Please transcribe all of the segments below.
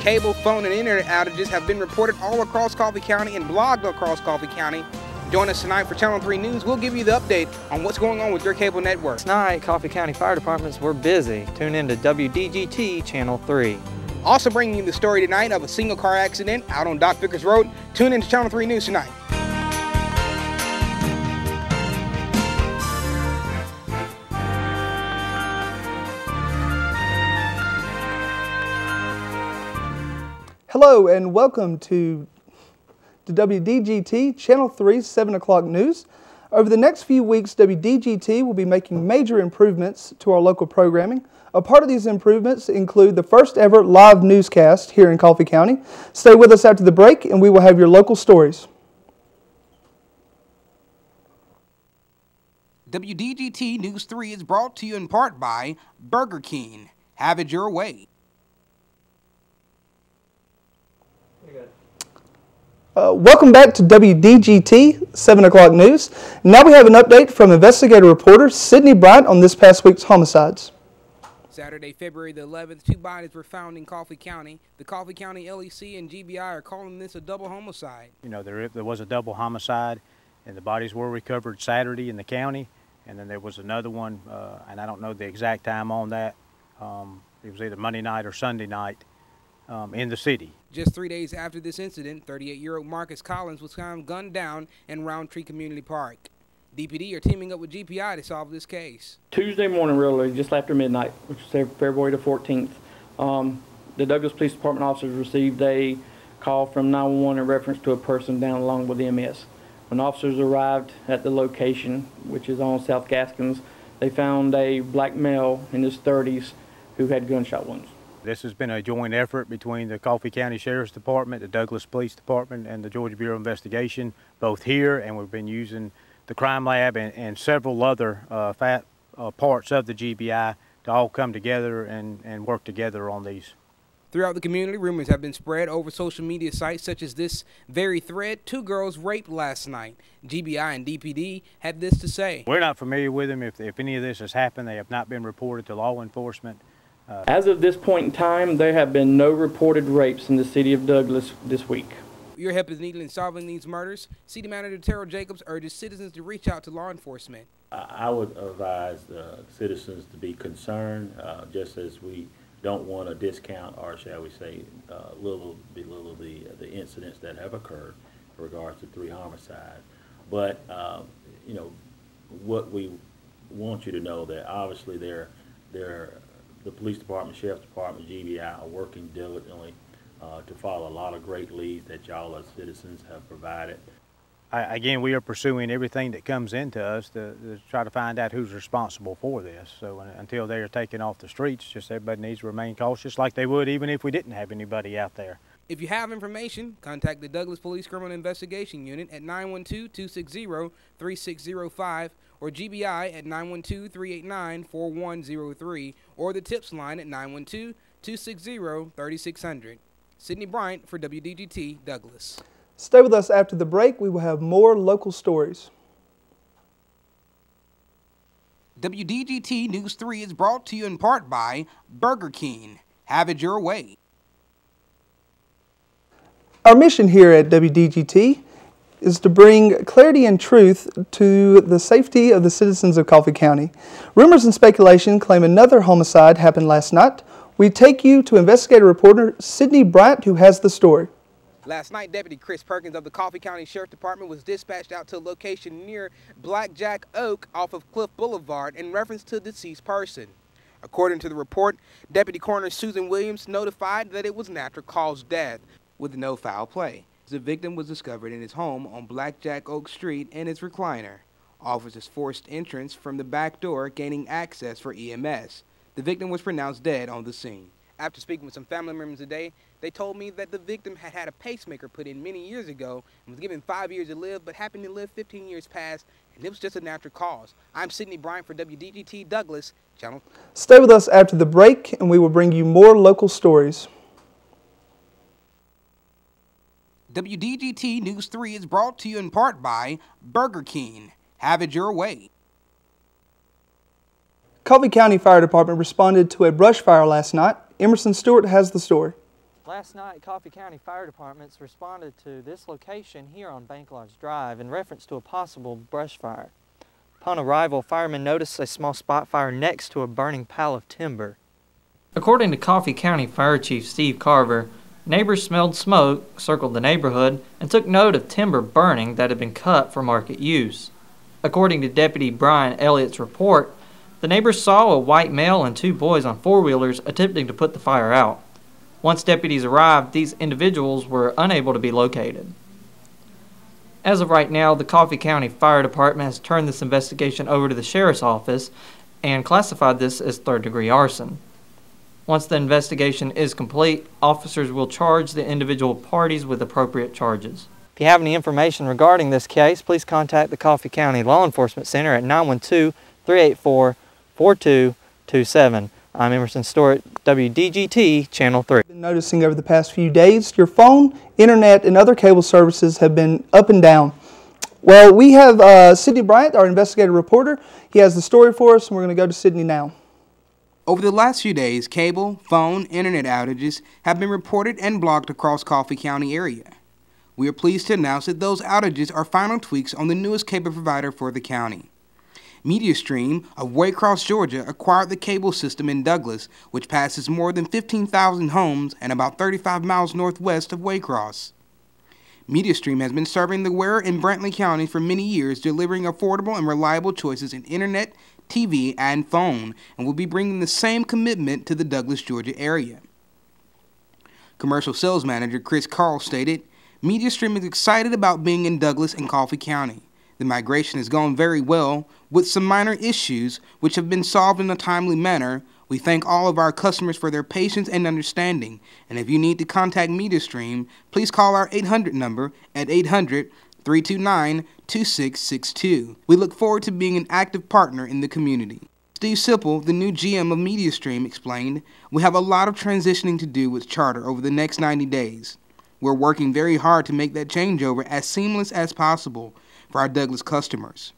Cable, phone, and internet outages have been reported all across Coffee County and blogged across Coffee County. Join us tonight for Channel 3 News. We'll give you the update on what's going on with your cable network. Tonight, Coffee County Fire Departments were busy. Tune in to WDGT Channel 3. Also bringing you the story tonight of a single car accident out on Doc Vickers Road. Tune in to Channel 3 News tonight. Hello and welcome to WDGT Channel 3's 7 o'clock news. Over the next few weeks, WDGT will be making major improvements to our local programming. A part of these improvements include the first ever live newscast here in Coffee County. Stay with us after the break and we will have your local stories. WDGT News 3 is brought to you in part by Burger King. Have it your way. Welcome back to WDGT 7 o'clock news. Now we have an update from investigative reporter Sydney Bryant on this past week's homicides. Saturday, February the 11th, 2 bodies were found in Coffee County. The Coffee County LEC and GBI are calling this a double homicide. You know, there was a double homicide, and the bodies were recovered Saturday in the county, and then there was another one, and I don't know the exact time on that. It was either Monday night or Sunday night in the city. Just 3 days after this incident, 38-year-old Marcus Collins was found gunned down in Roundtree Community Park. DPD are teaming up with GPI to solve this case. Tuesday morning, really, just after midnight, which is February the 14th, the Douglas Police Department officers received a call from 911 in reference to a person down along with MS. When officers arrived at the location, which is on South Gaskins, they found a black male in his 30s who had gunshot wounds. This has been a joint effort between the Coffee County Sheriff's Department, the Douglas Police Department, and the Georgia Bureau of Investigation, both here, and we've been using the crime lab and several other parts of the GBI to all come together and work together on these. Throughout the community, rumors have been spread over social media sites such as this very thread. 2 girls raped last night. GBI and DPD had this to say. We're not familiar with them. If any of this has happened, they have not been reported to law enforcement. As of this point in time, there have been no reported rapes in the city of Douglas this week. Your help is needed in solving these murders. City Manager Terrell Jacobs urges citizens to reach out to law enforcement. I would advise citizens to be concerned, just as we don't want to discount or, shall we say, belittle the incidents that have occurred in regards to 3 homicides. But, you know, what we want you to know that obviously the police department, sheriff's department, GBI are working diligently to follow a lot of great leads that y'all as citizens have provided. Again, we are pursuing everything that comes into us to try to find out who's responsible for this. So until they are taken off the streets, just everybody needs to remain cautious like they would even if we didn't have anybody out there. If you have information, contact the Douglas Police Criminal Investigation Unit at 912-260-3605 or GBI at 912-389-4103 or the TIPS line at 912-260-3600. Sydney Bryant for WDGT Douglas. Stay with us after the break. We will have more local stories. WDGT News 3 is brought to you in part by Burger King. Have it your way. Our mission here at WDGT is to bring clarity and truth to the safety of the citizens of Coffee County. Rumors and speculation claim another homicide happened last night. We take you to investigative reporter Sydney Bryant, who has the story. Last night, Deputy Chris Perkins of the Coffee County Sheriff Department was dispatched out to a location near Blackjack Oak off of Cliff Boulevard in reference to a deceased person. According to the report, Deputy Coroner Susan Williams notified that it was natural cause death with no foul play. The victim was discovered in his home on Blackjack Oak Street in his recliner. Officers forced entrance from the back door, gaining access for EMS. The victim was pronounced dead on the scene. After speaking with some family members today, they told me that the victim had had a pacemaker put in many years ago and was given 5 years to live, but happened to live 15 years past, and it was just a natural cause. I'm Sydney Bryant for WDGT Douglas Channel. Stay with us after the break, and we will bring you more local stories. WDGT News 3 is brought to you in part by Burger King. Have it your way. Coffee County Fire Department responded to a brush fire last night. Emerson Stewart has the story. Last night, Coffee County Fire Departments responded to this location here on Bank Lodge Drive in reference to a possible brush fire. Upon arrival, firemen noticed a small spot fire next to a burning pile of timber. According to Coffee County Fire Chief Steve Carver, neighbors smelled smoke, circled the neighborhood, and took note of timber burning that had been cut for market use. According to Deputy Brian Elliott's report, the neighbors saw a white male and two boys on four-wheelers attempting to put the fire out. Once deputies arrived, these individuals were unable to be located. As of right now, the Coffee County Fire Department has turned this investigation over to the Sheriff's Office and classified this as third-degree arson. Once the investigation is complete, officers will charge the individual parties with appropriate charges. If you have any information regarding this case, please contact the Coffee County Law Enforcement Center at 912-384-4227. I'm Emerson Stewart, WDGT Channel 3. Been noticing over the past few days, your phone, internet, and other cable services have been up and down. Well, we have Sydney Bryant, our investigative reporter. He has the story for us, and we're going to go to Sydney now. Over the last few days, cable, phone, internet outages have been reported and blocked across Coffee County area. We are pleased to announce that those outages are final tweaks on the newest cable provider for the county. MediaStream of Waycross, Georgia, acquired the cable system in Douglas, which passes more than 15,000 homes and about 35 miles northwest of Waycross. MediaStream has been serving the Ware and Brantley counties for many years, delivering affordable and reliable choices in internet, TV, and phone, and will be bringing the same commitment to the Douglas, Georgia area. Commercial sales manager Chris Carl stated, MediaStream is excited about being in Douglas and Coffee County. The migration has gone very well, with some minor issues which have been solved in a timely manner. We thank all of our customers for their patience and understanding, and if you need to contact MediaStream, please call our 800 number at 800-329-2662. We look forward to being an active partner in the community. Steve Sipple, the new GM of MediaStream, explained, we have a lot of transitioning to do with Charter over the next 90 days. We're working very hard to make that changeover as seamless as possible for our Douglas customers.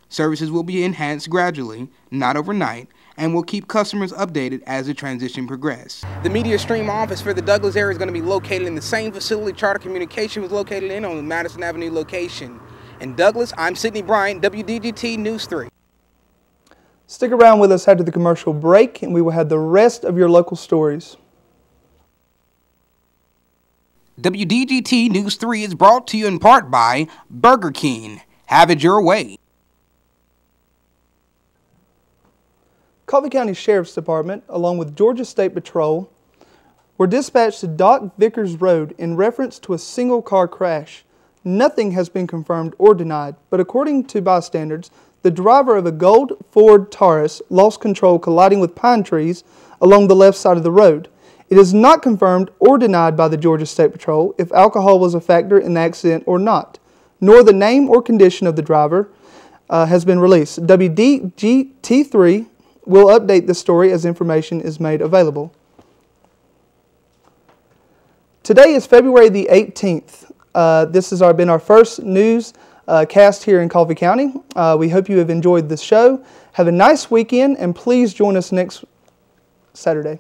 Services will be enhanced gradually, not overnight, and will keep customers updated as the transition progresses. The MediaStream office for the Douglas area is going to be located in the same facility Charter Communication was located in on the Madison Avenue location. In Douglas, I'm Sydney Bryant, WDGT News 3. Stick around with us after the commercial break, and we will have the rest of your local stories. WDGT News 3 is brought to you in part by Burger King. Have it your way. Coffee County Sheriff's Department, along with Georgia State Patrol, were dispatched to Doc Vickers Road in reference to a single-car crash. Nothing has been confirmed or denied, but according to bystanders, the driver of a gold Ford Taurus lost control, colliding with pine trees along the left side of the road. It is not confirmed or denied by the Georgia State Patrol if alcohol was a factor in the accident or not, nor the name or condition of the driver has been released. WDGT3 will update the story as information is made available. Today is February the 18th. This has been our first news cast here in Coffee County. We hope you have enjoyed this show. Have a nice weekend, and please join us next Saturday.